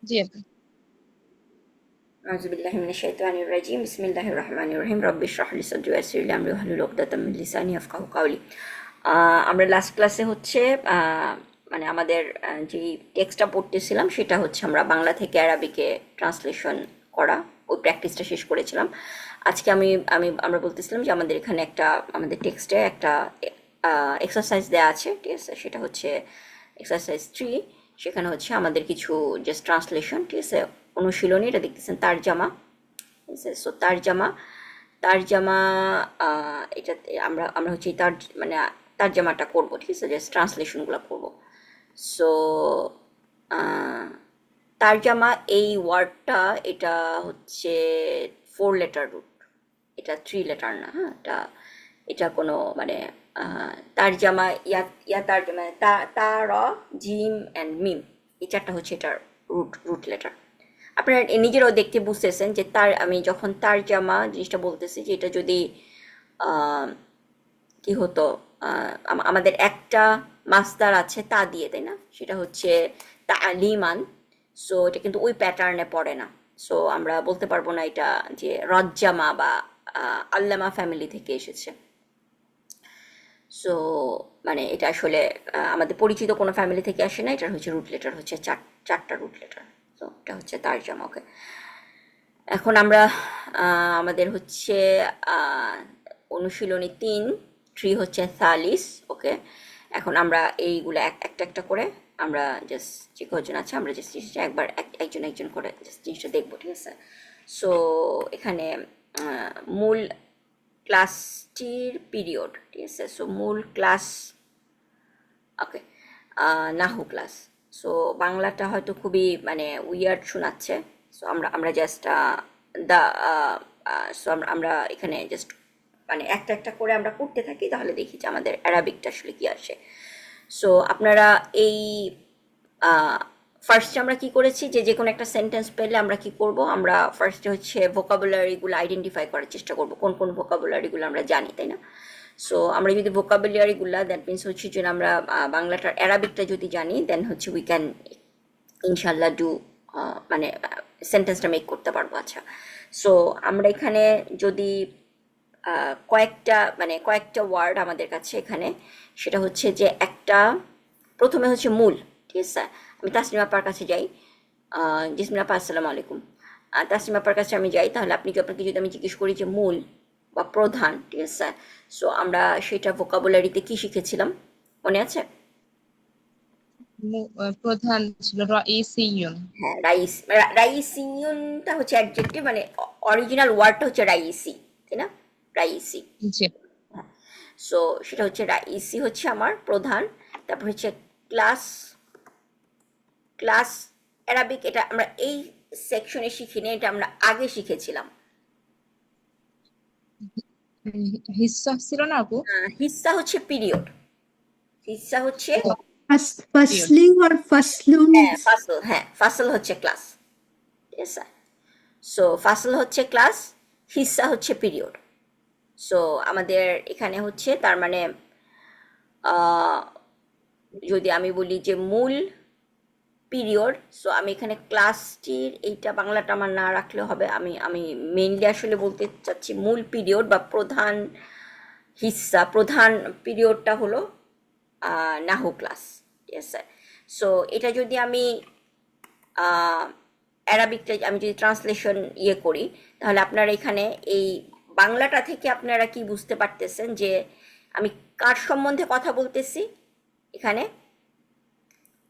জি আপু। أعوذ بالله من الشيطان الرجيم بسم الله الرحمن الرحيم رب اشرح لي صدري ويسر لي أمري واحلل عقدة من লিসানি ইয়াফকাহু কাওলি। আমরা লাস্ট ক্লাসে হচ্ছে মানে আমাদের যে টেক্সটটা পড়তেছিলাম সেটা হচ্ছে আমরা বাংলা থেকে আরবিকে ট্রান্সলেশন করা, ওই প্র্যাকটিসটা শেষ করেছিলাম। আজকে আমরা বলতেছিলাম যে আমাদের এখানে একটা আমাদের টেক্সটে একটা এক্সারসাইজ দেওয়া আছে, ঠিক আছে? সেটা হচ্ছে এক্সারসাইজ 3। সেখানে হচ্ছে আমাদের কিছু জাস্ট ট্রান্সলেশন, ঠিক আছে, অনুশীলনী। এটা দেখতেছেন তারজামা, ঠিক আছে? সো তারজামা তারজামা এটাতে আমরা আমরা হচ্ছে এই মানে তারজামাটা করবো, ঠিক আছে, জাস্ট ট্রান্সলেশনগুলো করবো। সো তারজামা এই ওয়ার্ডটা, এটা হচ্ছে 4 লেটার রুট, এটা 3 লেটার না। হ্যাঁ, এটা এটা কোনো মানে তারজামা ইয়া তারজামা র জিম অ্যান্ড মিম, এই চারটা হচ্ছে এটার রুট লেটার। আপনারা নিজেরাও দেখতে বুঝতেছেন যে আমি যখন তারজামা জিনিসটা বলতেছি যে এটা যদি আহ, কি হতো, আমাদের একটা মাসদার আছে তা দিয়ে, তাই না? সেটা হচ্ছে তালিমান। সো এটা কিন্তু ওই প্যাটার্নে পড়ে না। সো আমরা বলতে পারবো না এটা যে রজ্জামা বা আল্লামা ফ্যামিলি থেকে এসেছে। সো মানে এটা আসলে আমাদের পরিচিত কোনো ফ্যামিলি থেকে আসে না। এটার হচ্ছে রুট লেটার হচ্ছে চারটা রুট লেটার। তো এটা হচ্ছে তারজামা। ওকে, এখন আমরা আমাদের হচ্ছে আহ, অনুশীলনী 3 হচ্ছে থালিস। ওকে, এখন আমরা এইগুলো একটা একটা করে আমরা জাস্ট যে কজন আছে আমরা জাস্ট জিনিসটা একবার একজন একজন করে জাস্ট জিনিসটা দেখবো, ঠিক আছে? সো এখানে মূল ক্লাসটির পিরিয়ড, ঠিক আছে? সো মূল ক্লাস, ওকে, নাহু ক্লাস। সো বাংলাটা হয়তো খুবই মানে উইয়ার্ড শোনাচ্ছে। সো আমরা আমরা জাস্ট দা সো আমরা আমরা এখানে জাস্ট মানে একটা একটা করে আমরা করতে থাকি, তাহলে দেখি যে আমাদের অ্যারাবিকটা আসলে কি আসে। সো আপনারা এই ফার্স্টে আমরা কি করেছি যে যে কোনো একটা সেন্টেন্স পেলে আমরা কি করব, আমরা ফার্স্টে হচ্ছে ভোকাবুলারিগুলো আইডেন্টিফাই করার চেষ্টা করব, কোন কোন ভোকাবুলারিগুলো আমরা জানি, তাই না? সো আমরা যদি ভোকাবুলারিগুলো, দ্যাট মিনস হচ্ছে যে আমরা বাংলাটার অ্যারাবিকটা যদি জানি, দেন হচ্ছে উই ক্যান ইনশাল্লাহ ডু মানে সেন্টেন্সটা মেক করতে পারবো। আচ্ছা, সো আমরা এখানে যদি কয়েকটা ওয়ার্ড আমাদের কাছে এখানে, সেটা হচ্ছে যে একটা প্রথমে হচ্ছে মূল, ঠিক আছে? আমি তাসনিম আপার কাছে যাই। জিসমিন আপা, আসসালামু আলাইকুম। তাসনিম আপার কাছে আমি যাই, তাহলে আপনাকে যদি আমি জিজ্ঞেস করি যে মূল বা প্রধান, ঠিক আছে? সো আমরা সেটা ভোকাবুলারিতে কি শিখেছিলাম, মনে আছে? প্রধান ছিল রাইসিয়ুন। হ্যাঁ, রাইসিউনটা হচ্ছে অ্যাডজেক্টিভ, মানে অরিজিনাল ওয়ার্ডটা হচ্ছে রাইসি, তাই না? রাইসি। জি। হ্যাঁ, সো সেটা হচ্ছে রাইসি হচ্ছে আমার প্রধান। তারপর হচ্ছে ক্লাস। ক্লাস অ্যারাবিক এটা আমরা এই সেকশনে শিখিনি, এটা আমরা আগে শিখেছিলাম। হিস্সা ছিল না আপু? হিস্সা হচ্ছে পিরিয়ড। হিস্সা হচ্ছে, পিরিয়ড। ফাসলিং আর ফাসলুন। হ্যাঁ ফাসল, হ্যাঁ ফাসল হচ্ছে ক্লাস, ঠিক আছে? সো ফাসল হচ্ছে ক্লাস, হিস্সা হচ্ছে পিরিয়ড। সো আমাদের এখানে হচ্ছে তার মানে আহ, যদি আমি বলি যে মূল পিরিয়ড, সো আমি এখানে ক্লাসটির এইটা বাংলাটা আমার না রাখলে হবে। আমি আমি মেইনলি আসলে বলতে চাচ্ছি মূল পিরিয়ড বা প্রধান হিস্সা, প্রধান পিরিয়ডটা হলো নাহু ক্লাস, ঠিক আছে? সো এটা যদি আমি অ্যারাবিকটা আমি যদি ট্রান্সলেশন করি, তাহলে আপনারা এখানে এই বাংলাটা থেকে আপনারা কি বুঝতে পারতেছেন যে আমি কার সম্বন্ধে কথা বলতেছি এখানে?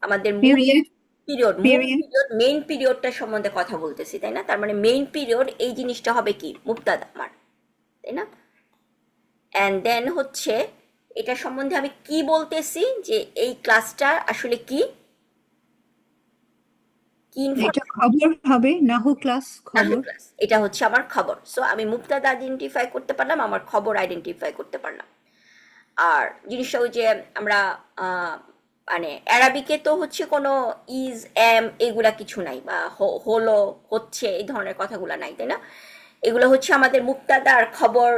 আমাদের মূল পিরিয়ড। Period, period. মেইন পিরিয়ডটার সম্বন্ধে কথা বলতেছি, তাই না? তার মানে মেইন পিরিয়ড এই জিনিসটা হবে কি মুবতাদা আমার, তাই না? অ্যান্ড দেন হচ্ছে এটা সম্বন্ধে আমি কি বলতেছি যে এই ক্লাসটা আসলে কি কি এটা ইনফরমেশন। খবর হবে, নাহু ক্লাস নাহু খবর। ক্লাস, এটা হচ্ছে আমার খবর। সো আমি মুবতাদা আইডেন্টিফাই করতে পারলাম, আমার খবর আইডেন্টিফাই করতে পারলাম। আর জিনিসটা ওই যে আমরা মানে অ্যারাবিকে তো হচ্ছে কোনো ইজ এম এগুলা কিছু নাই, বা হলো, হচ্ছে, এই ধরনের কথাগুলো নাই, তাই না? এগুলো হচ্ছে আমাদের মুক্তাদা আর খবর।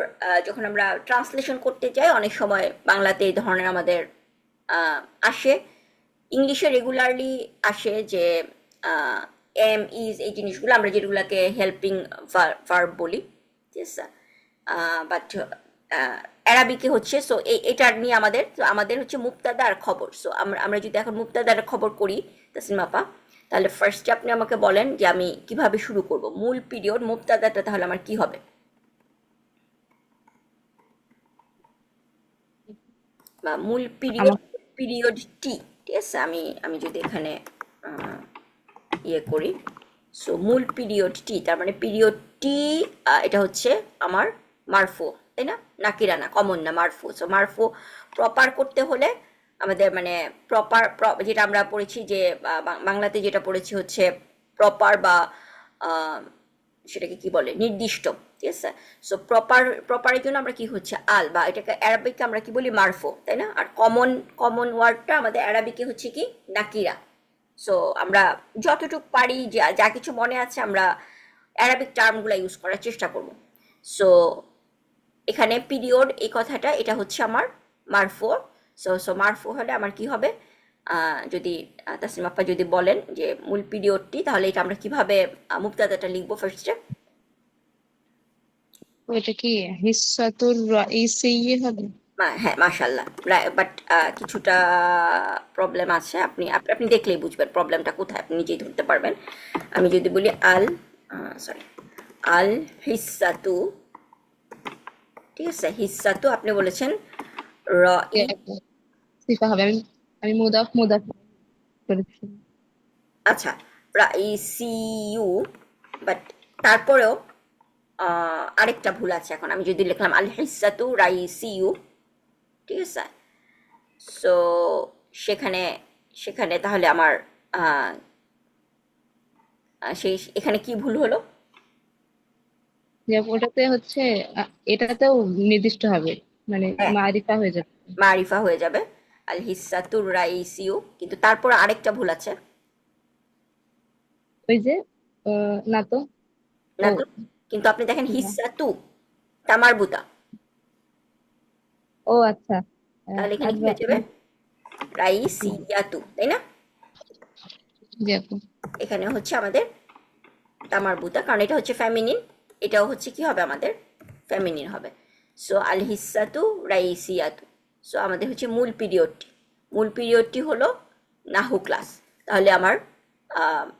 যখন আমরা ট্রান্সলেশন করতে যাই অনেক সময় বাংলাতে এই ধরনের আমাদের আসে। ইংলিশে রেগুলারলি আসে যে এম ইজ এই জিনিসগুলো আমরা যেগুলোকে হেল্পিং ভার্ব বলি, ঠিক আছে। বাট অ্যারাবিকে হচ্ছে, সো এটা নিয়ে আমাদের হচ্ছে মুবতাদা আর খবর। সো আমরা যদি এখন মুবতাদার খবর করি তাসলিমা আপা, তাহলে ফার্স্টে আপনি আমাকে বলেন যে আমি কিভাবে শুরু করব। মূল পিরিয়ড মুবতাদাটা তাহলে আমার কি হবে, বা মূল আমার পিরিয়ড টি, ঠিক আছে। আমি যদি এখানে ইয়ে করি, সো মূল পিরিয়ড টি, তার মানে পিরিয়ড টি এটা হচ্ছে আমার মারফু, তাই না, নাকিরা না, কমন না, মারফু। সো মারফু প্রপার করতে হলে আমাদের মানে প্রপার, যেটা আমরা পড়েছি যে বাংলাতে যেটা পড়েছি হচ্ছে প্রপার বা সেটাকে কি বলে, নির্দিষ্ট, ঠিক আছে। সো প্রপারের জন্য আমরা কি হচ্ছে আল, বা এটাকে অ্যারাবিকে আমরা কি বলি মারফু, তাই না। আর কমন ওয়ার্ডটা আমাদের অ্যারাবিকে হচ্ছে কি নাকিরা। সো আমরা যতটুকু পারি, যা কিছু মনে আছে আমরা অ্যারাবিক টার্মগুলো ইউজ করার চেষ্টা করব। সো এখানে পিরিয়ড এই কথাটা, এটা হচ্ছে আমার মারফু। সো মারফু হলে আমার কি হবে, যদি তাসলিম আপা যদি বলেন যে মূল পিরিয়ডটি, তাহলে এটা আমরা কিভাবে মুবতাদাটা লিখবো ফার্স্টে। ওইটা কি হিসাতুর রাইসি হবে? হ্যাঁ, মাশাল্লাহ। বাট কিছুটা প্রবলেম আছে, আপনি দেখলেই বুঝবেন প্রবলেমটা কোথায়, আপনি নিজেই ধরতে পারবেন। আমি যদি বলি আল হিসাতু, ঠিক আছে, হিসাতু আপনি বলেছেন সিফা হবে। আমি মুদাফ করেছি। আচ্ছা, রাইসিউ, বাট তারপরেও আরেকটা ভুল আছে। এখন আমি যদি লিখলাম আল হিসাতু রাইসিউ, ঠিক আছে। সো সেখানে তাহলে আমার এখানে কি ভুল হলো? যে ওটাতে হচ্ছে এটাতেও নির্দিষ্ট হবে, মানে হ্যাঁ, মারিফা হয়ে যাবে। মারিফা হয়ে যাবে আল হিসাতুর রাইসিউ, কিন্তু তারপর আরেকটা ভুল আছে। ওই যে না তো। না ও তো, কিন্তু আপনি দেখেন না। হিসাতু তামারবুতা, ও আচ্ছা। তাহলে এখানে কি আরবা হয়ে যাবে রাইসিয়াতু, তাই না। জি আপু। এখানে হচ্ছে আমাদের তামারবুতা, কারণ এটা হচ্ছে ফ্যামিনিন, এটাও হচ্ছে কি হবে আমাদের ফ্যামিনিন হবে। সো আল হিসাতু রাইসিয়াতু। সো আমাদের হচ্ছে মূল পিরিয়ডটি হলো নাহু ক্লাস। তাহলে আমার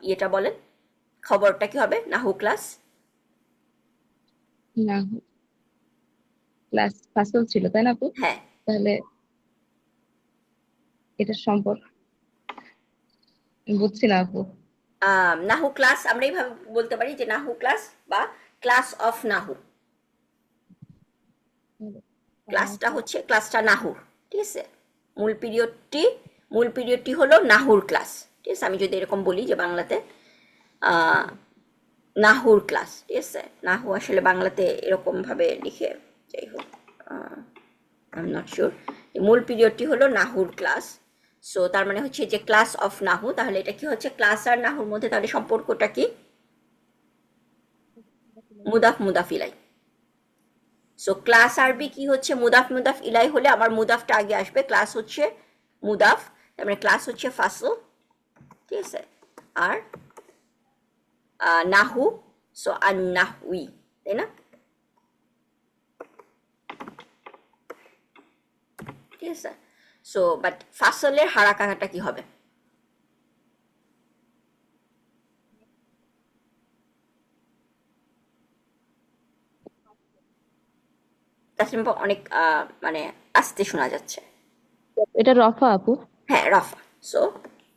ইয়েটা বলেন, খবরটা কি হবে, নাহু ক্লাস। না, ক্লাস ফাসল ছিল তাই না আপু? হ্যাঁ, তাহলে এটা সম্পর্ক বুঝছি না আপু। নাহু ক্লাস আমরা এইভাবে বলতে পারি যে নাহু ক্লাস বা ক্লাস অফ নাহু। ক্লাসটা নাহুর, ঠিক আছে। মূল পিরিয়ডটি মূল পিরিয়ডটি হলো নাহুর ক্লাস, ঠিক আছে। আমি যদি এরকম বলি যে বাংলাতে নাহুর ক্লাস, ঠিক আছে। নাহু আসলে বাংলাতে এরকম ভাবে লিখে, যাই হোক, আই এম নট শিওর। মূল পিরিয়ডটি হলো নাহুর ক্লাস। সো তার মানে হচ্ছে যে ক্লাস অফ নাহু, তাহলে এটা কি হচ্ছে ক্লাস আর নাহুর মধ্যে তাহলে সম্পর্কটা কি, মুদাফ ইলাই। সো ক্লাস আরবি কি হচ্ছে মুদাফ ইলাই হলে আমার মুদাফটা আগে আসবে, ক্লাস হচ্ছে মুদাফ, তার মানে ক্লাস হচ্ছে ফাসল, ঠিক আছে। আর নাহু, সো আর নাহুই, তাই না, ঠিক আছে। সো বাট ফাসলের হারাকাটা কি হবে? তাসলিম আপা, অনেক মানে আস্তে শোনা যাচ্ছে। এটা রফা আপু। হ্যাঁ, রাফা। সো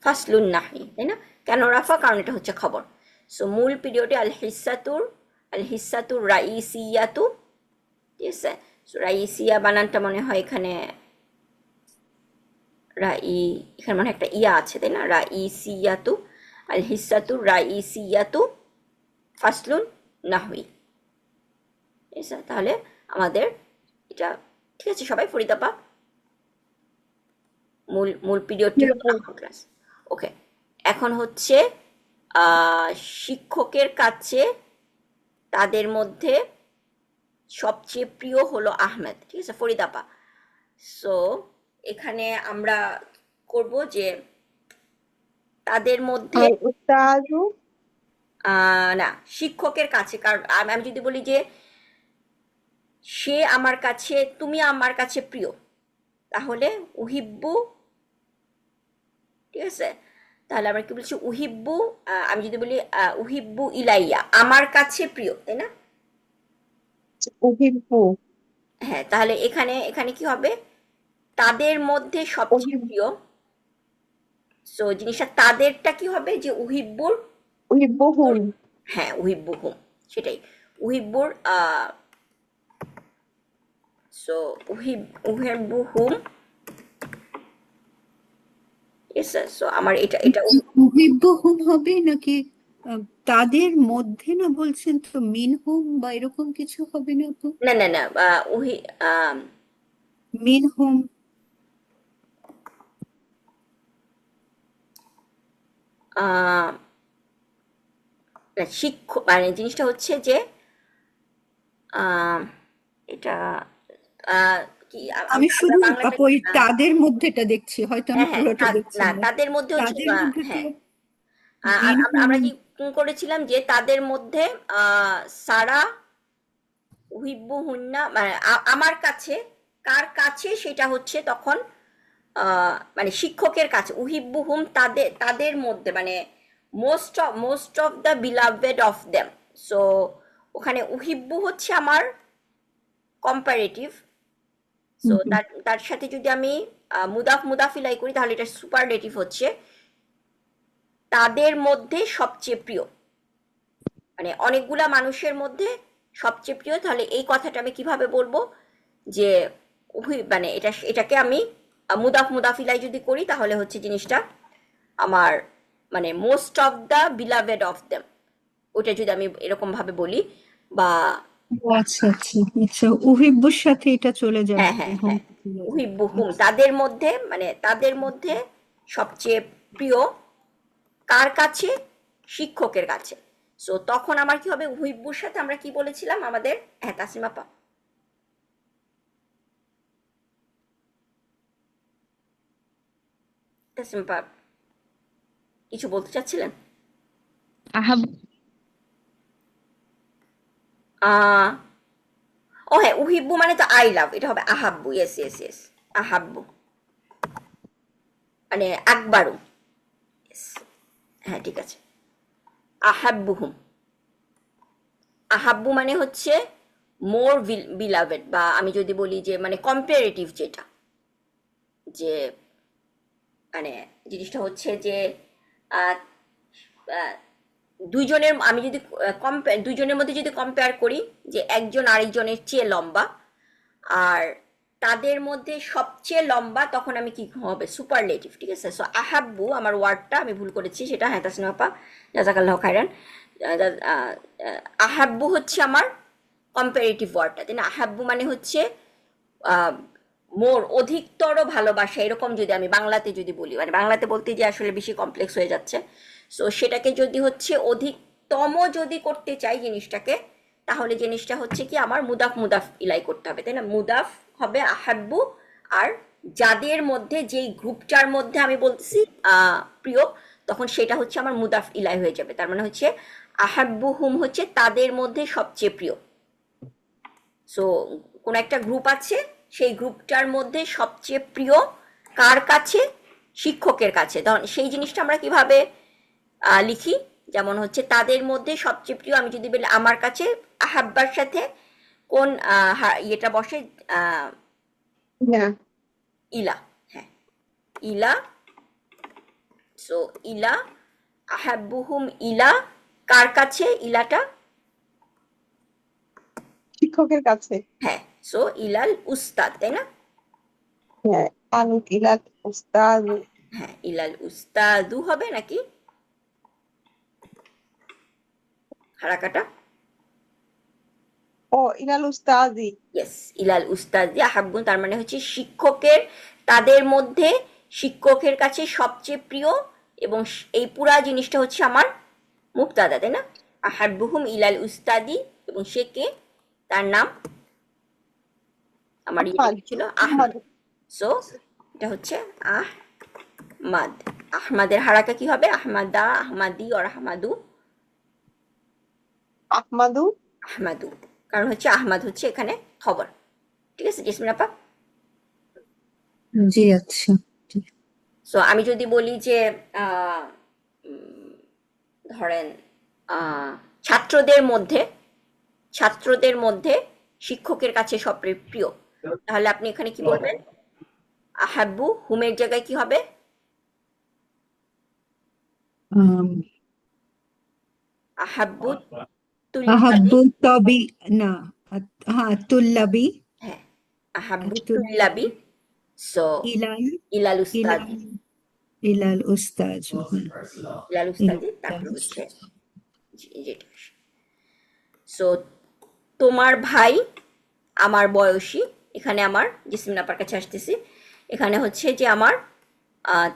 ফাসলুন নাহি, তাই না। কেন রাফা, কারণ এটা হচ্ছে খবর। সো মূল পিরিয়ডে আল হিসাতুর রাইসিয়াতু, ঠিক আছে। সো রাইসিয়া বানানটা মনে হয় এখানে এখানে মনে হয় একটা ইয়া আছে, তাই না, রাইসিয়াতু। আল হিসাতুর রাইসিয়াতু ফাসলুন নাহই, ঠিক আছে। তাহলে আমাদের এটা ঠিক আছে সবাই, ফরিদাপা মূল পিরিয়ডটি হলো নাহর ক্লাস। ওকে, এখন হচ্ছে শিক্ষকের কাছে তাদের মধ্যে সবচেয়ে প্রিয় হলো আহমেদ, ঠিক আছে ফরিদাপা। সো এখানে আমরা করব যে তাদের মধ্যে, আর উস্তাজু না, শিক্ষকের কাছে। কারণ আমি যদি বলি যে সে আমার কাছে, তুমি আমার কাছে প্রিয়, তাহলে উহিব্বু, ঠিক আছে? তাহলে আমরা কি বলছি? উহিব্বু। আমি যদি বলি উহিব্বু ইলাইয়া, আমার কাছে প্রিয়, তাই না? উহিব্বু। হ্যাঁ, তাহলে এখানে এখানে কি হবে? তাদের মধ্যে সবচেয়ে প্রিয়। সো জিনিসটা তাদেরটা কি হবে? যে উহিব্বুর, উহিব্বুহুম। হ্যাঁ উহিব্বু হুম, সেটাই। উহিব্বুর সো উহিব্বু হুম, সো আমার এটা এটা মুহিব্বুহুম হবে নাকি আহ, তাদের মধ্যে না বলছেন তো মিনহুম বা এরকম কিছু হবে না তো? না না না, উহি আহ, মিনহুম। আহ, না, শিক্ষক মানে জিনিসটা হচ্ছে যে আহ, এটা আহ, কি আমি আমরা আমরা শুধু বাংলাটা ওই তাদের মধ্যেটা দেখছি, হয়তো আমি হ্যাঁ হ্যাঁ পুরোটা দেখছি না, না। তাদের মধ্যে হচ্ছে তাদের মধ্যে তো হ্যাঁ। আর আমরা মিনহুম। আমরা কি করেছিলাম যে তাদের মধ্যে সারা উহিব্বু হুন্না, মানে আমার কাছে, কার কাছে সেটা হচ্ছে তখন মানে শিক্ষকের কাছে। উহিব্বু হুম, তাদের তাদের মধ্যে, মানে most of the beloved of them. So ওখানে উহিব্বু হচ্ছে আমার কম্পারেটিভ। সো তার তার সাথে যদি আমি মুদাফিলাই করি, তাহলে এটা সুপারলেটিভ হচ্ছে তাদের মধ্যে সবচেয়ে প্রিয়। মানে অনেকগুলা মানুষের মধ্যে সবচেয়ে প্রিয়। তাহলে এই কথাটা আমি কিভাবে বলবো? যে মানে এটাকে আমি মুদাফিলাই যদি করি, তাহলে হচ্ছে জিনিসটা আমার মানে most of the beloved of them, ওটা যদি আমি এরকম ভাবে বলি। বা ও আচ্ছা আচ্ছা আচ্ছা, উহিব্বুর সাথে এটা চলে হ্যাঁ যাবে, হ্যাঁ হুম হ্যাঁ, চলে যাবে। উহিব্বু হুম, আচ্ছা। তাদের মধ্যে, মানে তাদের মধ্যে সবচেয়ে প্রিয় কার কাছে? শিক্ষকের কাছে। সো তখন আমার কি হবে? উহিব্বুর সাথে আমরা কি বলেছিলাম আমাদের? হ্যাঁ তাসিমা আপা, তাসিমা আপা কিছু বলতে চাচ্ছিলেন? আহাব। আহ ও হ্যাঁ, উহিব্বু মানে তো আই লাভ, এটা হবে আহাব্বু। ইয়েস ইয়েস ইয়েস, আহাব্বু মানে আকবারু। Yes, হ্যাঁ ঠিক আছে। আহাব্বুহুম, আহাব্বু মানে হচ্ছে মোর বিলাভেড, বা আমি যদি বলি যে মানে কম্পারেটিভ, যেটা যে মানে জিনিসটা হচ্ছে যে আহ, আহ, দুইজনের, আমি যদি দুইজনের মধ্যে যদি কম্পেয়ার করি, যে একজন আরেকজনের চেয়ে লম্বা, আর তাদের মধ্যে সবচেয়ে লম্বা, তখন আমি কি হবে? সুপারলেটিভ, ঠিক আছে? সো আহাব্বু, আমার ওয়ার্ডটা আমি ভুল করেছি, সেটা হ্যাঁ তাসনিম আপা জাজাকাল্লাহ খাইরান। আহাব্বু হচ্ছে আমার কম্পারেটিভ ওয়ার্ডটা, তাই না? আহাব্বু মানে হচ্ছে মোর, অধিকতর ভালোবাসা, এরকম যদি আমি বাংলাতে যদি বলি, মানে বাংলাতে বলতে যে আসলে বেশি কমপ্লেক্স হয়ে যাচ্ছে। সো সেটাকে যদি হচ্ছে অধিকতম যদি করতে চাই জিনিসটাকে, তাহলে জিনিসটা হচ্ছে কি আমার মুদাফ ইলাই করতে হবে, তাই না? মুদাফ হবে আহাব্বু, আর যাদের মধ্যে, যেই গ্রুপটার মধ্যে আমি বলতেছি প্রিয়, তখন সেটা হচ্ছে আমার মুদাফ ইলাই হয়ে যাবে। তার মানে হচ্ছে আহাব্বু হুম হচ্ছে তাদের মধ্যে সবচেয়ে প্রিয়। সো কোন একটা গ্রুপ আছে, সেই গ্রুপটার মধ্যে সবচেয়ে প্রিয় কার কাছে? শিক্ষকের কাছে। তখন সেই জিনিসটা আমরা কিভাবে লিখি? যেমন হচ্ছে তাদের মধ্যে সবচেয়ে প্রিয়, আমি যদি বলি আমার কাছে, আহাব্বার সাথে কোন ইয়েটা বসে? আহ, না। ইলা, হ্যাঁ ইলা। সো ইলা, আহাব্বুহুম ইলা, কার কাছে ইলাটা? শিক্ষকের কাছে। হ্যাঁ, সো ইলাল উস্তাদ, তাই না? হ্যাঁ। আনুক ইলাত উস্তাদ। হ্যাঁ, ইলাল উস্তাদু হবে নাকি হারাকাটা? ও ইলাল উস্তাদি। ইয়েস, ইলাল উস্তাদি আহাব্বুন, তার মানে হচ্ছে শিক্ষকের, তাদের মধ্যে শিক্ষকের কাছে সবচেয়ে প্রিয়। এবং এই পুরা জিনিসটা হচ্ছে আমার মুক্তাদা, তাই না? আহাব্বুহুম ইলাল উস্তাদি, এবং সে কে? তার নাম, আমার ইয়েটা আহমাদ। কি ছিল? আহমাদ। আহমদ। সো এটা হচ্ছে আহমাদ। আহমাদের হারাকা কি হবে? আহমাদা, আহমাদি, আর আহমাদু। আহমাদু। আহমাদু, কারণ হচ্ছে আহমাদ হচ্ছে এখানে খবর। ঠিক আছে জেসমিন আপা? জি আচ্ছা। সো আমি যদি বলি যে আহ, উম, ধরেন আহ, ছাত্রদের মধ্যে ছাত্রদের মধ্যে শিক্ষকের কাছে সবচেয়ে প্রিয়, তাহলে আপনি এখানে কি বলবেন? আহাব্বু হুমের জায়গায় কি হবে? আম, আহাব্বু তুল্লাবি। আহাব্বু তবি না, হ্যাঁ তুল্লাবি, হ্যাঁ, আহাব্বু তুল্লাবি। তুল্লাবি সো ইলাল ইলাল উস্তাদি। ইলাল ইলাল উস্তাজ, হ্যাঁ, ইলাল উস্তাদি, ইলাল তারপর হচ্ছে উস্তাজ। যেটা। সো তোমার ভাই আমার বয়সী, এখানে আমার জেসমিন আপার কাছে আসতেছি। এখানে হচ্ছে যে আমার আহ,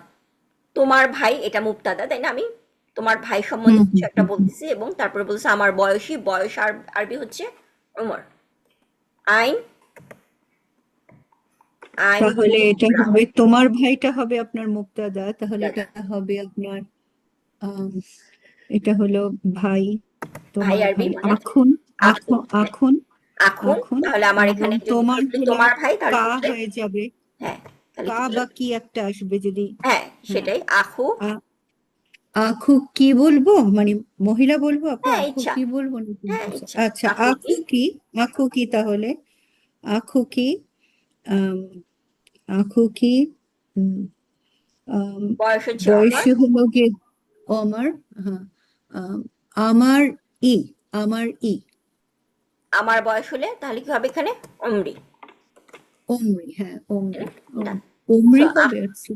তোমার ভাই এটা মুবতাদা, তাই না? আমি তোমার ভাই হুম সম্বন্ধে কিছু হুম একটা হুম। বলতেছি এবং তারপরে বলছে আমার বয়সী, বয়স আর আরবি হচ্ছে উমর। আইন, আইন তাহলে এটা উমরা, হবে, তোমার ভাইটা হবে আপনার মুক্তাদা, তাহলে এটা মুবতাদা। হবে আপনার আম, এটা হলো ভাই, ভাই তোমার আরবি ভাই মানে আখুন, আখুন, হ্যাঁ, আখুন, আখুন। আখুন। তাহলে আমার এবং এখানে যদি তোমার বলতে হলে তোমার ভাই তাহলে কা হচ্ছে, হয়ে যাবে, হ্যাঁ, তাহলে কা কি বা বলবো? কি একটা আসবে যদি। হ্যাঁ, হ্যাঁ, সেটাই আখু। আখু কি বলবো, মানে মহিলা বলবো আপু, হ্যাঁ আখু ইচ্ছা, কি বলবো না হ্যাঁ পুরুষ? ইচ্ছা। আচ্ছা, আখু কি? আখু কি, আখু কি তাহলে, আখু কি, আম, আখু কি, উম, আম, বয়স হচ্ছে অমর। বয়সী হলো গিয়ে অমর, হ্যাঁ, আম, আমার ই, আমার ই, আমার বয়স হলে তাহলে কি হবে এখানে? অমরি। ওমরি, হ্যাঁ তাই ওমরি, না? না, সো ওমরি হবে আচ্ছা,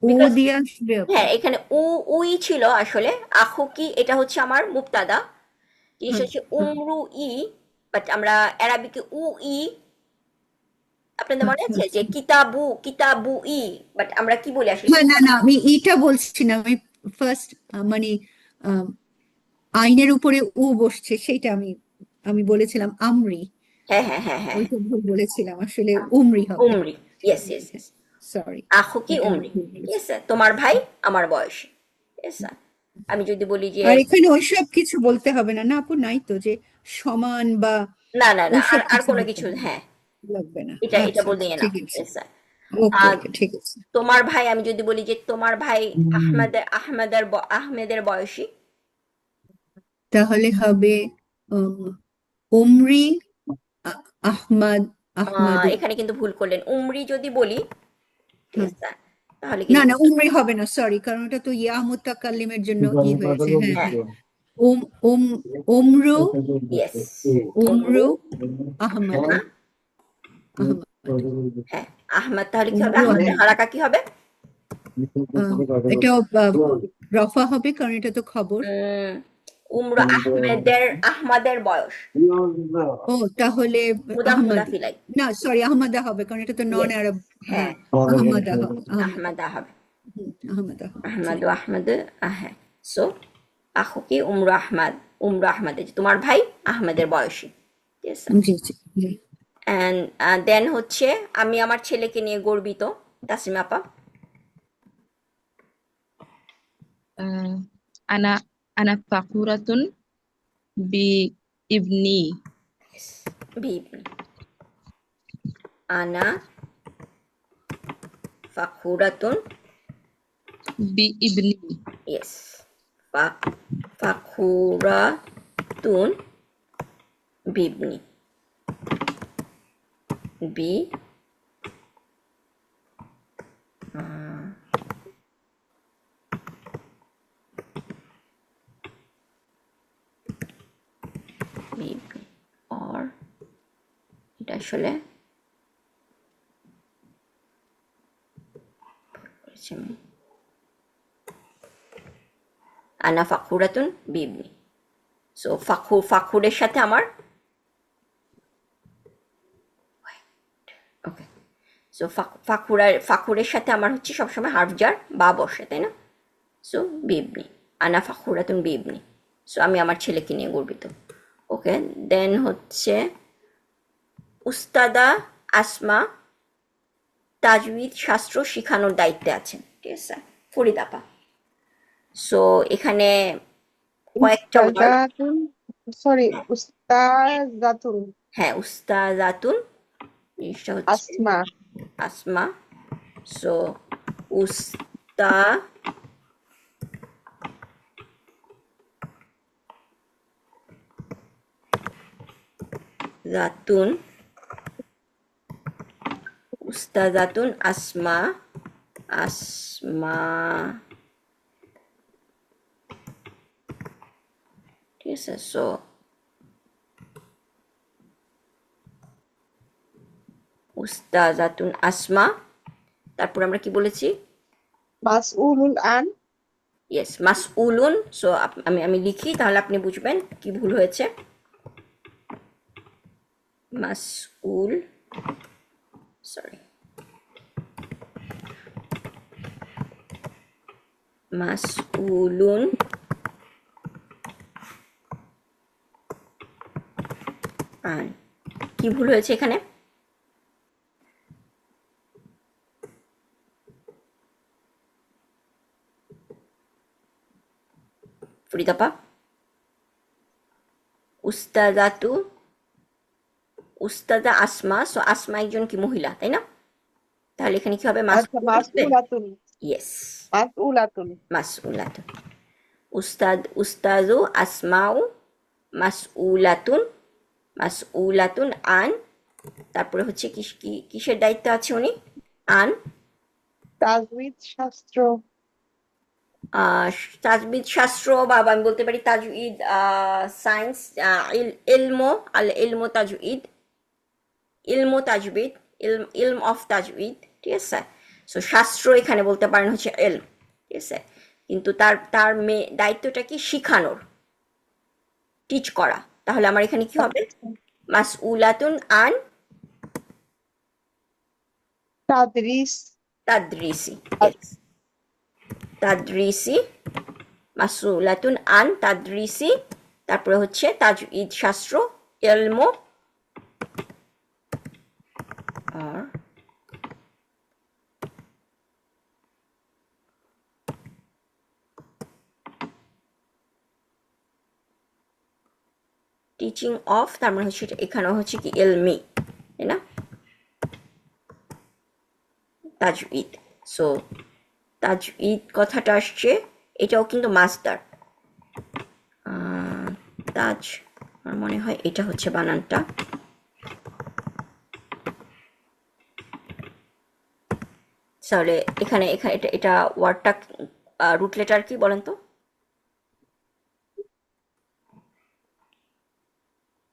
ও বিকজ, দিয়ে আসবে আপু। হ্যাঁ এখানে উই ছিল আসলে। আখু কি এটা হচ্ছে আমার মুবতাদা, জিনিস হ্যাঁ হচ্ছে হ্যাঁ, উমরু ই, বাট আমরা অ্যারাবিকে উ ই, আপনাদের মনে আচ্ছা আছে যে আচ্ছা। কিতাবু, কিতাবু ই, বাট আমরা কি বলি আসলে হ্যাঁ না কিতাব। না, আমি ইটা বলছি না, আমি ফার্স্ট মানে আম, আইনের উপরে ও বসছে সেইটা আমি আমি বলেছিলাম আমরি, হ্যাঁ হ্যাঁ হ্যাঁ হ্যাঁ ওইটা ভুল বলেছিলাম, আসলে উমরি হবে। উমরি, ইয়েস ইয়েস ইয়েস। সরি, আখু কি ওইটা আমি উমরি, ভুল ঠিক বলেছি। আছে? তোমার ভাই আমার বয়সী, ঠিক আছে? আমি যদি বলি যে, আর এখানে ওইসব কিছু বলতে হবে না, না আপু, নাই তো যে সমান বা না না না, আর ওইসব আর কিছু কোনো বলতে কিছু, হবে না, হ্যাঁ, লাগবে না। এটা এটা আচ্ছা আচ্ছা বললেই না, ঠিক আছে, ঠিক আছে? ওকে আর ওকে ঠিক আছে। তোমার ভাই, আমি যদি বলি যে তোমার ভাই আহমেদের বয়সী, তাহলে হবে উম, উমরি আহমদ, আহমদু। এখানে কিন্তু ভুল করলেন। উমরি যদি বলি, ঠিক হ্যাঁ, আছে, তাহলে না কিন্তু না উমরি হবে না, সরি, কারণ ওটা তো ইয়া মুতাকাল্লিমের জন্য ই হয়েছে, হ্যাঁ হ্যাঁ, হ্যাঁ। উম উম উমরু, ইয়েস, উমরু, উমরু আহমদ, হ্যাঁ, আহমদ, হ্যাঁ, আহমদ। তাহলে কি হবে? উমরু আহমদের আহমদ। হারাকা কি হবে? এটাও রফা হবে কারণ এটা তো খবর। উম, উমরু আহমদের বয়স, ও তাহলে মুদাফ আহমদি, মুদাফিলাই, না সরি আহমদা হবে কারণ এটা তো নন ইয়েস, আরব। হ্যাঁ, হ্যাঁ, আহমদা হবে, আহমদা, আহমদা হবে। আহমদা হবে, জি। আহমদ ও আহমদ, হ্যাঁ। সো আখুকি উমরু আহমদ, উমরু আহমদের যে তোমার ভাই আহমদের বয়সী, ঠিক আছে? জি জি জি। অ্যান্ড দেন হচ্ছে আমি আমার ছেলেকে নিয়ে গর্বিত, তাসমিমা আপা। آه، أنا فخورة بابني. বিবনি, আনা ফাখুরাতুন, بابني. Yes, ফাখুরাতুন Bibni, B Bibni, or এটা আসলে করেছি আমি। আনা ফাখুরাতুন বিবনি। সো ফাখুরের সাথে আমার, ওকে, সো ফাখুরের সাথে আমার হচ্ছে সবসময় হার্ফজার বা বসে, তাই না? সো বিবনি, আনা ফাখুরাতুন বিবনি। সো আমি আমার ছেলেকে নিয়ে গর্বিত। ওকে, দেন হচ্ছে উস্তাদা আসমা তাজউইদ শাস্ত্র শিখানোর দায়িত্বে আছেন, ঠিক আছে? ফরিদ আপা। সো এখানে কয়েকটা ওয়ার্ড, উস্তাদাতুন সরি, উস্তাজাতুন হ্যাঁ, উস্তাজাতুন জিনিসটা হচ্ছে আসমা। আসমা। সো উস্তাজাতুন উস্তাজাতুন আসমা আসমা, ঠিক আছে। সো উস্তাজাতুন আসমা, তারপর আমরা কি বলেছি? মাসউলুন আন ইয়েস, মাসউলুন। সো আমি লিখি, তাহলে আপনি বুঝবেন কি ভুল হয়েছে। মাসউল, সরি, মাসউলুন আন, কি ভুল হয়েছে এখানে? ফরিদাপা, উস্তাদাতু, উস্তাদা আসমা। সো আসমা একজন কি মহিলা, তাই না? তাহলে এখানে কি হবে? আচ্ছা, মাসউলাতুন ইয়েস, মাসউলাতুন মাসউলাতুন। উস্তাদু আসমাউ মাসউলাতুন, মাসউলাতুন আন, তারপরে হচ্ছে কিসের দায়িত্ব আছে উনি? আন তাজউইদ শাস্ত্র তাজবিদ শাস্ত্র, বা আমি বলতে পারি তাজউইদ সায়েন্স, ইলমো আল ইলমো তাজউইদ, ইলমো তাজবিদ, ইলম অফ তাজউইদ, ঠিক আছে। সো শাস্ত্র এখানে বলতে পারেন হচ্ছে ইলম, ঠিক আছে। কিন্তু তার তার দায়িত্বটা কি? শিখানোর, টিচ করা। তাহলে আমার এখানে কি হবে? মাসউলাতুন আন তাদরিস তাদরিসি, yes. তাদরিসি, মাসউলাতুন আন তাদরিসি, তারপরে হচ্ছে তাজউইদ শাস্ত্র, ইলমো আর টিচিং অফ, তার মানে হচ্ছে এখানে হচ্ছে কি ইলমি, তাই না? তাজউইদ। সো তাজউইদ কথাটা আসছে, এটাও কিন্তু মাস্টার। তাজ, আমার মনে হয় এটা হচ্ছে বানানটা। তাহলে এখানে এখানে এটা ওয়ার্ডটা রুট লেটার কি বলেন তো?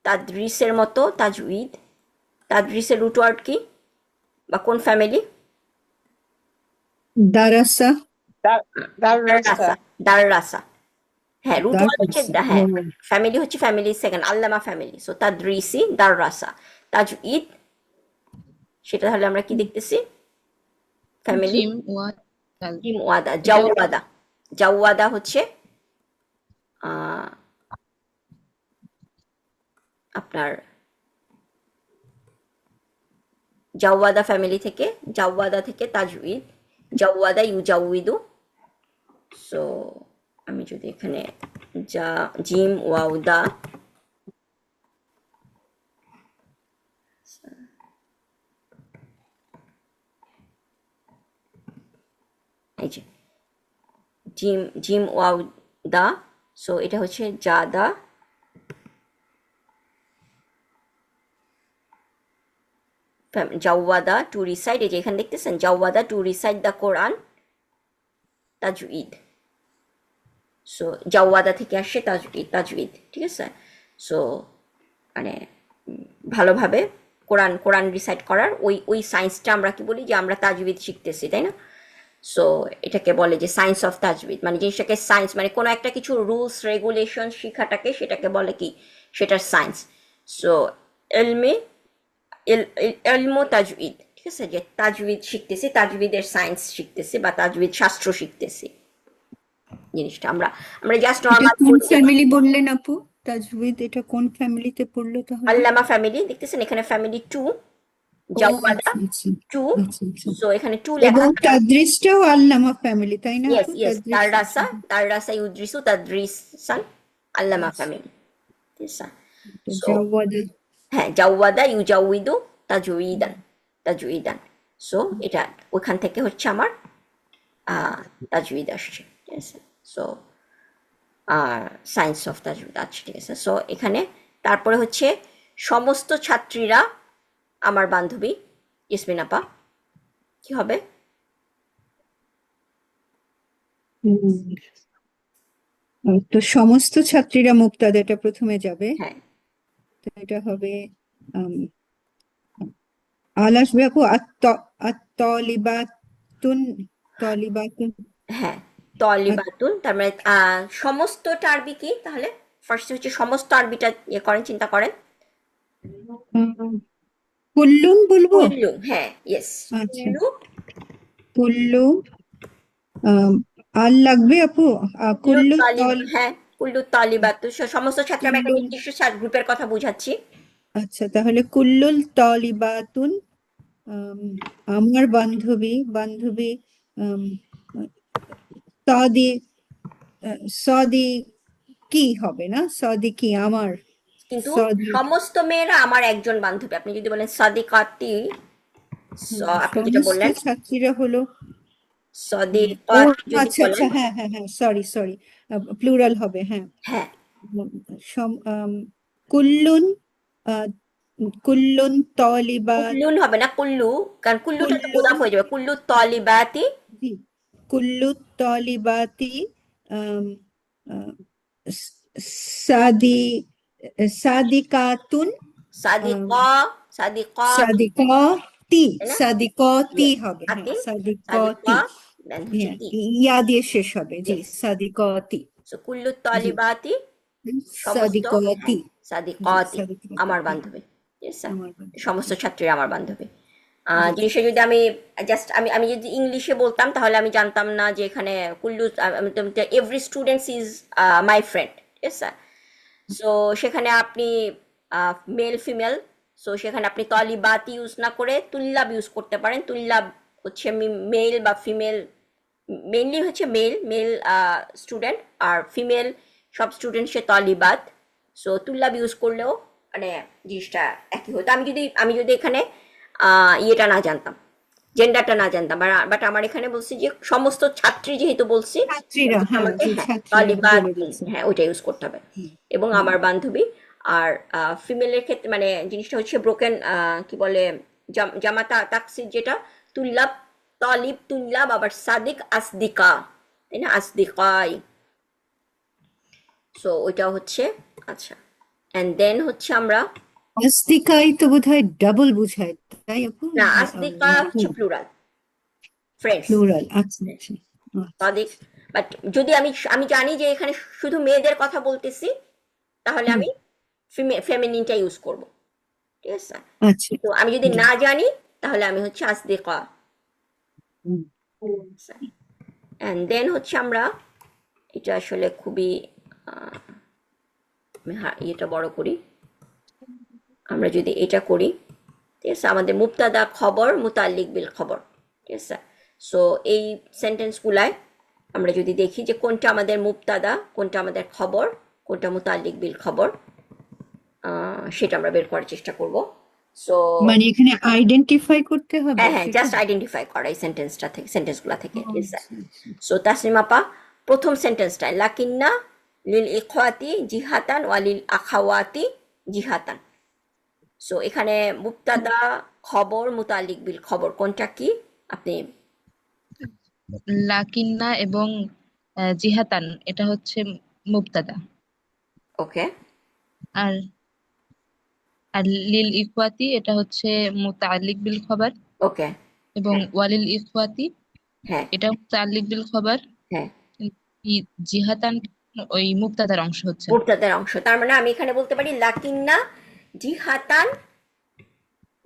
তাদরিসের মতো তাজউইদ, তাদরিসের রুট ওয়ার্ড কি বা কোন ফ্যামিলি? দারাসা দাররাসা দাররাসা। হ্যাঁ, রুট ওয়ার্ড হচ্ছে দারাসা হ্যাঁ, ফ্যামিলি হচ্ছে ফ্যামিলি সেকেন্ড, আল্লামা ফ্যামিলি। সো তাদরিসি দাররাসা, তাজউইদ, সেটা তাহলে আমরা কি দেখতেছি? ফ্যামিলি। জিম ওয়াদা, জাওয়াদা, জাওয়াদা হচ্ছে আপনার জাওয়াদা ফ্যামিলি থেকে, জাওয়াদা থেকে তাজউইদ, জাওয়াদা ইউজাউইদু। সো আমি যদি এখানে জিম ওয়াউদা, এই যে জিম ওয়াউদা, সো এটা হচ্ছে জাদা, জাওয়াদা টু রিসাইড, এই যে এখানে দেখতেছেন জাওয়াদা টু রিসাইড দ্য কোরআন তাজউইদ। সো জাওয়াদা থেকে আসছে তাজউইদ, তাজউইদ, ঠিক আছে। সো মানে ভালোভাবে কোরআন কোরআন রিসাইড করার ওই সায়েন্সটা আমরা কি বলি? যে আমরা তাজউইদ শিখতেছি, তাই না? সো এটাকে বলে যে সায়েন্স অফ তাজউইদ, মানে জিনিসটাকে সায়েন্স, মানে কোনো একটা কিছু রুলস রেগুলেশন শিখাটাকে সেটাকে বলে কি? সেটার সায়েন্স। সো এলমে এলমো তাজউইদ, ঠিক আছে, যে তাজউইদ শিখতেছি, তাজউইদের সায়েন্স শিখতেছি বা তাজউইদ শাস্ত্র শিখতেছি। জিনিসটা আমরা আমরা জাস্ট এটা নর্মাল কোন ফ্যামিলি বললেন আপু? তাজউইদ এটা কোন ফ্যামিলিতে পড়লো তাহলে? আল্লামা ফ্যামিলি, দেখতেছেন এখানে ফ্যামিলি টু, জাওয়াদা আচ্ছা টু। আচ্ছা। সো এখানে টু লেখা এবং আছে। তাদরিসটাও আল্লামা ফ্যামিলি, তাই না ইয়েস আপু? ইয়েস, তাদরিস তাররাসা ইউদ্রিসু তাদরিসান, আল্লামা ফ্যামিলি। ঠিক আছে? তো সো জাওয়াদা হ্যাঁ, জাওয়াদা ইউজাউইদু তাজউইদান, তাজউইদান। সো এটা ওইখান থেকে হচ্ছে আমার তাজউইদ আসছে, ঠিক আছে? সো সায়েন্স অফ তাজউইদ আছে, ঠিক আছে? সো এখানে তারপরে হচ্ছে সমস্ত ছাত্রীরা আমার বান্ধবী। ইয়াসমিন আপা, কি হবে? তো সমস্ত ছাত্রীরা মুক্তাদা, এটা প্রথমে যাবে। হ্যাঁ, তো এটা হবে আম, আল আসবে আপু আত-তলিবাতুন, তলিবাতুন। হ্যাঁ, তলিবাতুন, তার মানে সমস্তটা আরবি কি তাহলে? ফার্স্ট হচ্ছে সমস্ত আরবিটা ইয়ে করেন, চিন্তা করেন। কুল্লুন বলবো। কুল্লু, হ্যাঁ, ইয়েস, আচ্ছা, কুল্লু। কুল্লু। আম, আল লাগবে আপু। কুল্লু কুল্লু তালিব, তল হ্যাঁ, কুল্লু তালিবাত, সমস্ত ছাত্র, আমি একটা কুল্লু। নির্দিষ্ট গ্রুপের কথা বুঝাচ্ছি। আচ্ছা, তাহলে কুল্লুল তলিবাতুন, আম, আমার বান্ধবী, বান্ধবী আম, সদি, সদি কি হবে না, সদি কি আমার, কিন্তু সদি। সমস্ত মেয়েরা আমার একজন বান্ধবী। আপনি যদি বলেন সাদিকাতি, আপনি যেটা সমস্ত বললেন ছাত্রীরা হলো ও সাদিকাত যদি আচ্ছা আচ্ছা, বলেন, হ্যাঁ হ্যাঁ হ্যাঁ, সরি সরি, প্লুরাল হবে, হ্যাঁ। হ্যাঁ, কুল্লুন, আহ, কুল্লুন তলিবাত, কুল্লুন হবে না, কুল্লু, কারণ কুল্লুটা তো কুল্লুন, মুদাফ হয়ে যাবে। কুল্লু তলিবাতি জি, কুল্লু তলিবাতি, আম, আহ, সাদি, সাদিকাতুন, আম, সাদিকা, সাদিকাতি, সাদিকতি, তাই না? সাদিকতি ইয়েস, হবে, হ্যাঁ, আতি, সাদিকতি। সাদিকা, দেন হচ্ছে হ্যাঁ, তি, ইয়া দিয়ে শেষ হবে, জি, ইয়েস। সাদিকতি। সো কুল্লু জি, তলিবাতি, সমস্ত, সাদিকতি, হ্যাঁ, জি, সাদিকাতি, সাদিকতি, আমার হ্যাঁ, বান্ধবী, ঠিক আছে? আমার বান্ধবী, সমস্ত ছাত্রীরা আমার বান্ধবী। জি। জিনিসটা যদি আমি জাস্ট আমি যদি ইংলিশে বলতাম তাহলে আমি জানতাম না যে এখানে কুল্লু, every students is my friend, ঠিক আছে? সো সেখানে আপনি মেল ফিমেল, সো সেখানে আপনি তলিবাত ইউজ না করে তুল্লাব ইউজ করতে পারেন। তুল্লাব হচ্ছে মেল বা ফিমেল, মেইনলি হচ্ছে মেল মেল স্টুডেন্ট, আর ফিমেল সব স্টুডেন্ট সে তলিবাত। সো তুল্লাব ইউজ করলেও মানে জিনিসটা একই হতো। আমি যদি এখানে ইয়েটা না জানতাম, জেন্ডারটা না জানতাম, বাট আমার এখানে বলছি যে সমস্ত ছাত্রী যেহেতু বলছি, ছাত্রীরা, হ্যাঁ, আমাকে জি, হ্যাঁ ছাত্রীরা তলিবাত, বলে দিয়েছে। হ্যাঁ ওইটা ইউজ করতে হবে। হুম, এবং হুম। আমার বান্ধবী। আর ফিমেলের ক্ষেত্রে মানে জিনিসটা হচ্ছে ব্রোকেন, কি বলে, জামাতা তাকসির, যেটা তুল্লাব, তলিব, তুল্লাব, আবার সাদিক, আসদিকা, তাই না? আসদিকাই। সো ওইটা হচ্ছে, আচ্ছা, অ্যান্ড দেন হচ্ছে আমরা, অস্তিকাই তো বোধহয় ডাবল বুঝায়, তাই আপু? না, আসদিকা হচ্ছে প্লুরাল, ফ্রেন্ডস, প্লুরাল, আচ্ছা আচ্ছা, আচ্ছা সাদিক। বাট যদি আমি আমি জানি যে এখানে শুধু মেয়েদের কথা বলতেছি, তাহলে হুম, আমি ফেমিনিনটা ইউজ করব, ঠিক আছে? আচ্ছা, তো আমি যদি জি, না জানি তাহলে আমি হচ্ছে আসদিকা। হুম। অ্যান্ড দেন হচ্ছে আমরা, এটা আসলে খুবই, আমি এটা বড় করি। আমরা যদি এটা করি, ঠিক আছে, আমাদের মুবতাদা খবর, মুতাল্লিক বিল খবর, ঠিক আছে? সো এই সেন্টেন্সগুলায় আমরা যদি দেখি যে কোনটা আমাদের মুবতাদা, কোনটা আমাদের খবর, কোনটা মুতাল্লিক বিল খবর, সেটা আমরা বের করার চেষ্টা করব। সো মানে এখানে আইডেন্টিফাই করতে হবে হ্যাঁ, হ্যাঁ, সেটা। জাস্ট আইডেন্টিফাই করা এই সেন্টেন্সটা থেকে, সেন্টেন্সগুলা থেকে, ও, ঠিক আছে? আচ্ছা আচ্ছা, সো তাসনিম আপা, প্রথম সেন্টেন্সটায় লাকিন্না লিল ইখওয়াতি জিহাতান ওয়া লিল আখাওয়াতি জিহাতান। সো এখানে মুবতাদা, খবর, মুতাল্লিক বিল খবর, কোনটা কি আপনি? লাকিন্না এবং জিহাতান এটা হচ্ছে মুবতাদা। ওকে, আর আর লিল ইখওয়াতি এটা হচ্ছে মুতাআল্লিক বিল খবর, ওকে, এবং হ্যাঁ, ওয়ালিল ইখওয়াতি হ্যাঁ, এটা মুতাআল্লিক বিল খবর। হ্যাঁ, জিহাতান ওই মুবতাদার অংশ হচ্ছে। মুবতাদার অংশ। তার মানে আমি এখানে বলতে পারি লাকিন্না জিহাতান,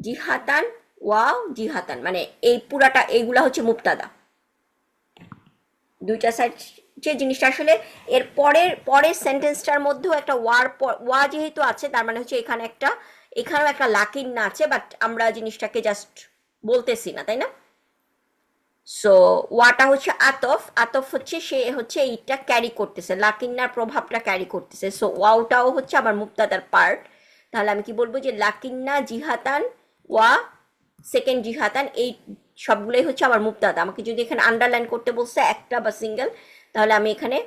জিহাতান, ওয়াও জিহাতান, মানে এই পুরাটা, এইগুলা হচ্ছে মুবতাদা। দুইটা সাইড, যে জিনিসটা আসলে এর পরের সেন্টেন্সটার মধ্যেও একটা ওয়া যেহেতু আছে, তার মানে হচ্ছে এখানে একটা, এখানেও একটা লাকিন না আছে, বাট আমরা জিনিসটাকে জাস্ট বলতেছি না, তাই না? সো ওয়াটা হচ্ছে আতফ, আতফ হচ্ছে সে হচ্ছে এইটা ক্যারি করতেছে, লাকিন্নার প্রভাবটা ক্যারি করতেছে। সো ওয়াওটাও হচ্ছে আমার মুক্তাদার পার্ট। তাহলে আমি কি বলবো যে লাকিন্না জিহাতান ওয়া সেকেন্ড জিহাতান, এই সবগুলোই হচ্ছে আমার মুক্তাদা। আমাকে যদি এখানে আন্ডারলাইন করতে বলছে একটা বা সিঙ্গেল, তাহলে আমি এখানে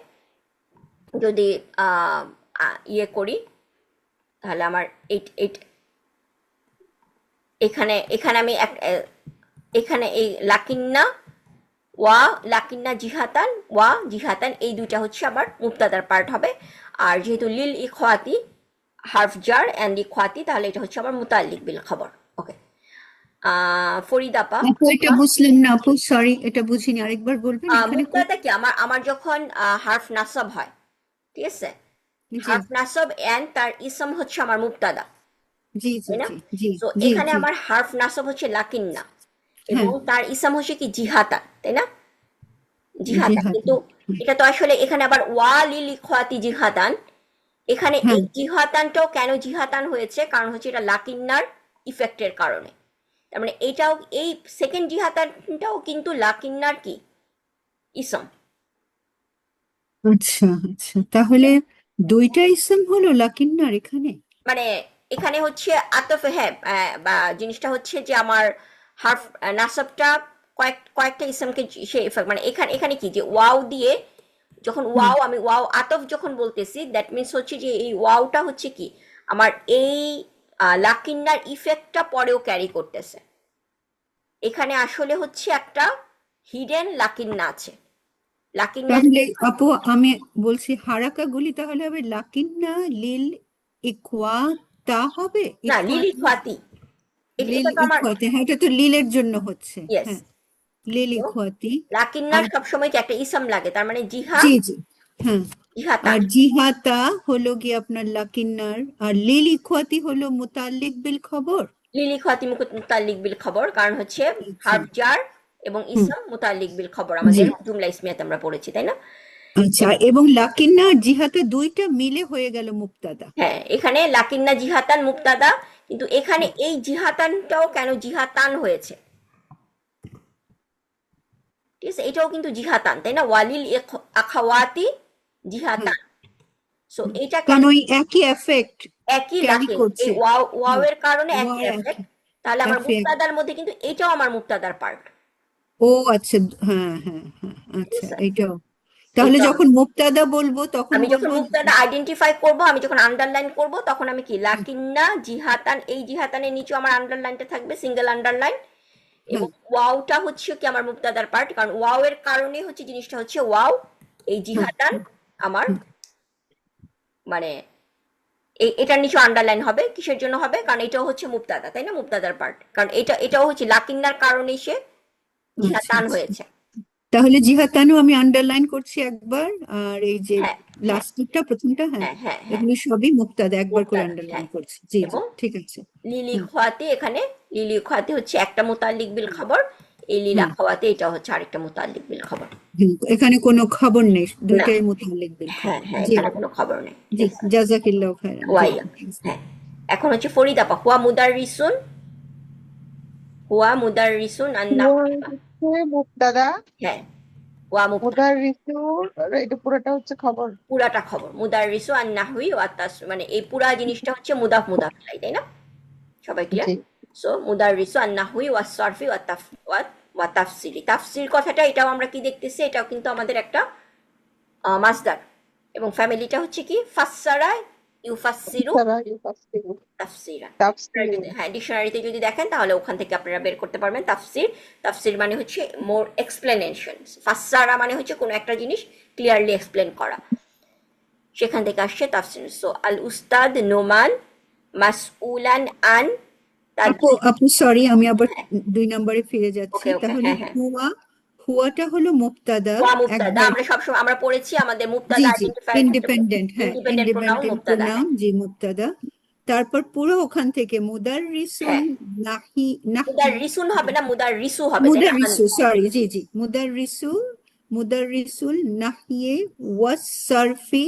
যদি ইয়ে করি, তাহলে আমার এখানে এখানে আমি এখানে এই লাকিন্না জিহাতান এই দুইটা হচ্ছে আবার মুক্তাদার পার্ট হবে। আর যেহেতু লিল ইখওয়াতি হার্ফ জার অ্যান্ড ইখওয়াতি, তাহলে এটা হচ্ছে আবার মুতাল্লিক বিল খবর। ওকে, ফরিদ আপা, আপু এটা বুঝলাম না আপু, সরি এটা বুঝিনি, আরেকবার বলবেন এখানে মুক্তাদা কি আমার যখন হার্ফ নাসব হয়, ঠিক আছে, জি হার্ফ নাসব অ্যান্ড তার ইসম হচ্ছে আমার মুক্তাদা, জি জি তাই না? জি জি তো জি এখানে জি আমার হার্ফ নাসব হচ্ছে লাকিন্না এবং হ্যাঁ তার ইসম হচ্ছে কি জিহাতা, তাই না? জিহাতান, জিহাদ কিন্তু এটা তো আসলে এখানে আবার ওয়া লিল ইখওয়াতি জিহাতান, এখানে হ্যাঁ এই জিহাতানটাও কেন জিহাতান হয়েছে, কারণ হচ্ছে এটা লাকিন্নার ইফেক্টের কারণে। তার মানে এটাও, এই সেকেন্ড জিহাতানটাও কিন্তু লাকিন্নার কি ইসম। আচ্ছা আচ্ছা, তাহলে দুইটা ইসম হলো লাকিন্নার এখানে। মানে এখানে হচ্ছে আতফে, হ্যাঁ, বা জিনিসটা হচ্ছে যে আমার হার্ফ নাসবটা কয়েকটা ইসমকে সে effect, মানে এখানে এখানে কি যে ওয়াও দিয়ে যখন হুম আমি ওয়াও আতফ যখন বলতেছি, দ্যাট মিনস হচ্ছে যে এই ওয়াওটা হচ্ছে কি আমার এই লাকিন্নার ইফেক্টটা পরেও ক্যারি করতেছে। এখানে আসলে হচ্ছে একটা হিডেন লাকিন্না আছে, লাকিন্না। তাহলে আপু আমি বলছি হারাকা গুলি তাহলে হবে লাকিন্না লিল ইকওয়াতা হবে, না, লিলি ইকওয়াতি খাতি, লিল এটা তো আমার, ইকওয়াতি, হ্যাঁ এটা তো লিলের জন্য হচ্ছে, ইয়েস। হ্যাঁ লিল ইকওয়াতি। লাকিন্নার আর সবসময় কি একটা ইসম লাগে, তার মানে জি জি হ্যাঁ, জিহাতান। আর জিহাতা হলো কি আপনার লাকিন্নার, আর লিল ইকওয়াতি হলো মুতাল্লিক বিল খবর। লিলি খাতি মুতাল্লিক বিল খবর, কারণ হচ্ছে আচ্ছা হার্ফ জার এবং হুম ইসম মুতাল্লিক বিল খবর জি আমাদের জুমলা ইসমিয়াতে আমরা পড়েছি, তাই না? আচ্ছা, এবং লাকিন্না আর জিহাতা দুইটা মিলে হয়ে গেল মুক্তাদা। হ্যাঁ, এখানে লাকিন্না জিহাতান মুক্তাদা, কিন্তু এখানে এই জিহাতানটাও কেন জিহাতান হয়েছে, ঠিক আছে, এটাও কিন্তু জিহাতান, তাই না? ওয়ালিল আখাওয়াতি হ্যাঁ জিহাতান। সো হুম। এটা কেন, কারণ ওই একই এফেক্ট একই ক্যারি লাকিন, এই করছে। ওয়াও হুম এর কারণে একই ওয়ার এফেক্ট। একই তাহলে আমার এফেক্ট। মুক্তাদার মধ্যে কিন্তু এটাও আমার মুক্তাদার পার্ট, ও আচ্ছা, হ্যাঁ হ্যাঁ হ্যাঁ ঠিক আচ্ছা আছে। এইটাও, তাহলে এইটা যখন মুক্তাদা বলবো তখন আমি যখন বলবো মুক্তাদা আইডেন্টিফাই করব, আমি যখন আন্ডারলাইন করব, তখন আমি কি লাকিন্না জিহাতান, এই জিহাতানের নিচে আমার আন্ডারলাইনটা থাকবে, সিঙ্গেল আন্ডারলাইন, এবং হ্যাঁ ওয়াওটা হচ্ছে কি আমার মুক্তাদার পার্ট, কারণ ওয়াও এর কারণে হচ্ছে জিনিসটা হচ্ছে ওয়াও, এই হ্যাঁ জিহাতান আমার হুম, মানে এটার নিচে আন্ডারলাইন হবে। কিসের জন্য হবে? কারণ এটাও হচ্ছে মুক্তাদা, তাই না? মুক্তাদার পার্ট, কারণ এটাও হচ্ছে লাকিন্নার কারণে সে আচ্ছা জিহাতান আচ্ছা, হয়েছে। তাহলে জিহাতানু আমি আন্ডারলাইন করছি একবার, আর এই যে হ্যাঁ হ্যাঁ লাস্টটা প্রথমটা, হ্যাঁ হ্যাঁ হ্যাঁ হ্যাঁ, এগুলো সবই মুক্তাদা একবার করে মুক্তাদা, আন্ডারলাইন হ্যাঁ। করছি, জি জি এবং ঠিক আছে। লিলি হুম খোয়াতে, এখানে লিলি খোয়াতে হচ্ছে একটা মুতাল্লিক বিল খবর, এই লীলা হুম খোয়াতে এটা হচ্ছে আরেকটা মুতাল্লিক বিল খবর। হুম, এখানে কোনো খবর নেই, না, দুইটাই মুতাল্লিক বিল হ্যাঁ খবর। হ্যাঁ, জি এখানে কোনো খবর নেই, জি ঠিক আছে। জাজাকিল্লাহ খাইরান, জি ওয়াইয়া, হ্যাঁ। এখন হচ্ছে ফরিদ আপা, হুয়া মুদার রিসুন আর না, ওর হচ্ছে মুক্তাদা, হ্যাঁ, ওয়া মুক্তা, মুদাররিসুর, এটা পুরোটা হচ্ছে খবর। পুরাটা খবর, মুদার রিসু আর নাহুই ওয়া মানে এই পুরা জিনিসটা হচ্ছে মুদাফ মুদাফ ইলাই, তাই না? সবাই ক্লিয়ার? জি সো মুদার রিসু আর নাহুই ওয়া সরফি ওয়া তাফসিরি, তাফসির কথাটা এটাও আমরা কি দেখতেছি, এটাও কিন্তু আমাদের একটা মাসদার, এবং ফ্যামিলিটা হচ্ছে কি ফাসসারা ইউফাসসিরু তারা ইউফাসসিরু তাফসিরা। তাফসীর। হ্যাঁ, ডিকশনারিতে যদি দেখেন তাহলে ওখান থেকে আপনারা বের করতে পারবেন তাফসির। তাফসির মানে হচ্ছে মোর এক্সপ্লেনেশন, ফাসসারা মানে হচ্ছে কোনো একটা জিনিস ক্লিয়ারলি এক্সপ্লেন করা, সেখান থেকে আসছে তাফসির। সো আল উস্তাদ নোমান মাসউলান আন আপু আপু সরি আমি আবার 2 নম্বরে ফিরে যাচ্ছি, ওকে ওকে, তাহলে হ্যাঁ হ্যাঁ, হুয়াটা হলো মুক্তাদা ওয়া মুবতাদা, একবার, আমরা সবসময় আমরা পড়েছি আমাদের জি মুবতাদা জি আইডেন্টিফায়ার ক্ষেত্রে ইন্ডিপেন্ডেন্ট, হ্যাঁ ইন্ডিপেন্ডেন্ট প্রোনাউন ইন্ডিপেন্ডেন্ট মুবতাদা, প্রোনাউন, হ্যাঁ জি মুক্তাদা। তারপর পুরো ওখান থেকে মুদাররিসুন হ্যাঁ। নাহি মুদার নাহি রিসুন হবে না, মুদার রিসু হবে, তাই না? মুদাররিসু, সরি জি জি মুদাররিসুল নাহিয়ে ওয়াসসারফি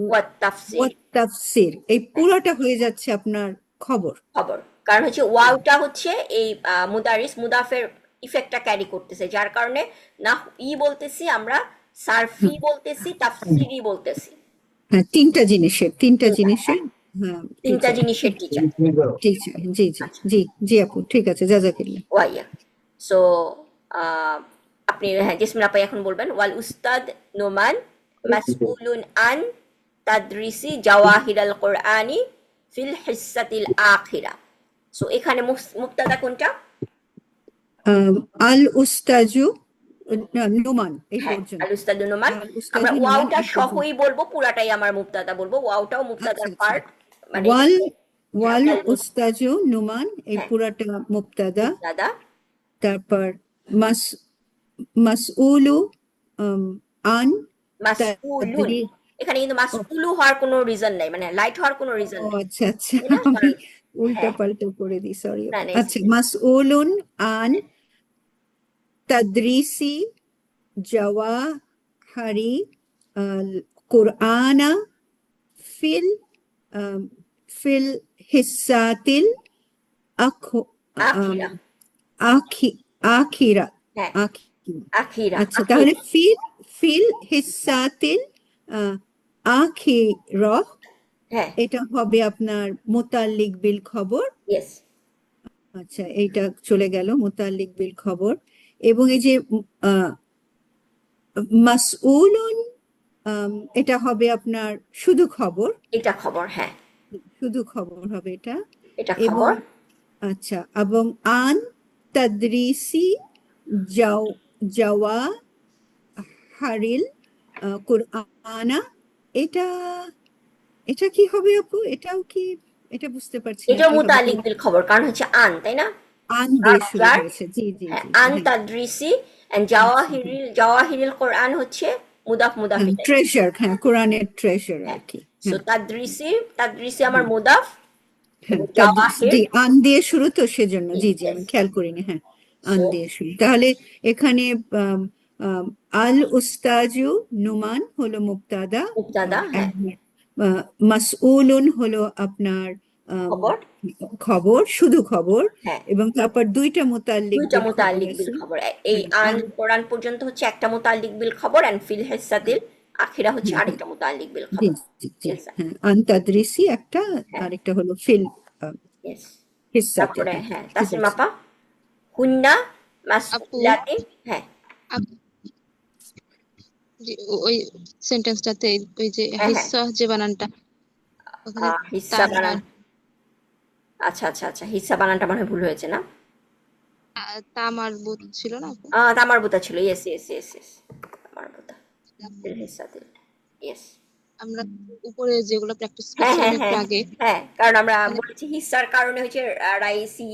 ওয়া তাফসির, ওয়াত তাফসির, এই পুরোটা হয়ে যাচ্ছে আপনার খবর। খবর, কারণ হচ্ছে ওয়াওটা হচ্ছে এই মুদারিস মুদাফের ইফেক্টটা ক্যারি করতেছে, যার কারণে না বলতেছি আমরা, সারফি বলতেছি, তাফসিরি বলতেছি। হ্যাঁ, তিনটা জিনিসের হ্যাঁ, হ্যাঁ তিনটা টিচার, জিনিসের টিচার। টিচার, জি জি আচ্ছা, জি জি আপু, ঠিক আছে, জাজাকিল্লাহ। ওয়াইয়া। সো আপনি, হ্যাঁ, জেসমিন আপা এখন বলবেন, ওয়াল উস্তাদ নোমান মাসউলুন আন তাদরিসি জাওয়াহিরাল কোরআনি ফিল হিসসাতিল আখিরা। সো এখানে মুবতাদা কোনটা? আল উস্তাজু নুমান, এই হ্যাঁ, পর্যন্ত। আল উস্তাদ নোমান। আল আমরা উস্তাজু নুমান ওয়াওটা এই পর্যন্ত। সহই বলবো, পুরাটাই আমার মুবতাদা বলবো, ওয়াওটাও আচ্ছা মুবতাদার আচ্ছা, পার্ট, মানে ওয়াল হ্যাঁ, ওয়াল ওয়াল উস্তাজু নুমান, এই হ্যাঁ, পুরাটা মুবতাদা। মুবতাদা। তারপর মাস মাসউলু আন মাসউলুন, তাদরি। এখানে কিন্তু ও মাসউলু হওয়ার কোনো রিজন নাই, মানে লাইট হওয়ার কোনো রিজন ও নেই, আচ্ছা আচ্ছা, তাই না? আমি কারণ উল্টা হ্যাঁ, পাল্টা করে দিই, সরি না আপু। না, আচ্ছা, মাসউলুন আন তাদরিসি জাওয়াহারি আল কুরআনা ফিল আম, ফিল হিসাতিল আখ- আম, আখিরা। আখিরা হ্যাঁ, আখিরা। আখিরা, আচ্ছা, তাহলে আখিরা। ফিল ফিল হিসাতিল আখিরা, হ্যাঁ, এটা হবে আপনার মুতাল্লিক বিল খবর। ইয়েস। আচ্ছা, এইটা চলে গেল মুতাল্লিক বিল খবর। এবং এই যে আহ, মাসউলুন, এটা হবে আপনার শুধু খবর, এটা খবর, হ্যাঁ, শুধু খবর হবে এটা। এটা এবং খবর। আচ্ছা, এবং আন তাদরিসি জাও জাওয়া হারিল কুরআনা, এটা এটা কি হবে আপু? এটাও কি, এটা বুঝতে পারছি না এটাও কি হবে। মুতালিক বিল খবর, কারণ হচ্ছে আন, তাই না? আন দিয়ে শুরু jar, হয়েছে, জি জি হ্যাঁ, জি জি, আন হ্যাঁ। তাদরিসি এন্ড আচ্ছা, জাওয়াহিরিল কোরআন হচ্ছে মুদাফ মুদাফ হ্যাঁ, ইলাইহি। ট্রেজার, হ্যাঁ, কোরআনের ট্রেজার আর হ্যাঁ, কি। সো হ্যাঁ তাদরিসি আমার মুদাফ, হ্যাঁ, এবং জাওয়াহির। জি, আন দিয়ে শুরু তো, সেজন্য জি জি, ইয়েস। আমি খেয়াল করিনি। হ্যাঁ, আন সো দিয়ে শুরু। তাহলে এখানে আম, আম, আল উস্তাজু নুমান হলো মুবতাদা, মুবতাদা, হ্যাঁ, মাসউলুন হলো আপনার আম, খবর, খবর, শুধু খবর। হ্যাঁ, এবং তারপর দুইটা মুতাল্লিক দুইটা বিল খবর মুতাল্লিক বিল আছে। খবর। এই হ্যাঁ, আন কোরআন পর্যন্ত হচ্ছে একটা মুতাল্লিক বিল খবর, এন্ড ফিল হিসাতিল আখিরা হচ্ছে হ্যাঁ, আরেকটা মুতাল্লিক বিল জি খবর। জি জি, ইয়েস, হ্যাঁ, আন তাদরিসি একটা, হ্যাঁ, আরেকটা হলো ফিল ইয়েস। হিসাতিল। তারপরে হ্যাঁ, হ্যাঁ, ঠিক তাসলিম আছে। আপা, হুন্না আপু, মাসউলাতিন। হ্যাঁ, যে ওই সেন্টেন্সটাতে ওই যে হ্যাঁ, হ্যাঁ, হিস্সা যে বানানটা, ওখানে হিস্সা তার বানান। আচ্ছা আচ্ছা আচ্ছা, হিস্সা বানানটা মনে হয় ভুল হয়েছে না? তা মারবুত ছিল না আপু? তামার বুতা ছিল, ইয়েস ইয়েস ইয়েস ইয়েস, তামার বুতা ফিল হিসাতিল, ইয়েস। আমরা উপরে যেগুলো প্র্যাকটিস হ্যাঁ করছিলাম হ্যাঁ একটু হ্যাঁ আগে, হ্যাঁ, কারণ আমরা মানে বলেছি হিস্সার কারণে হচ্ছে রাইসিয়া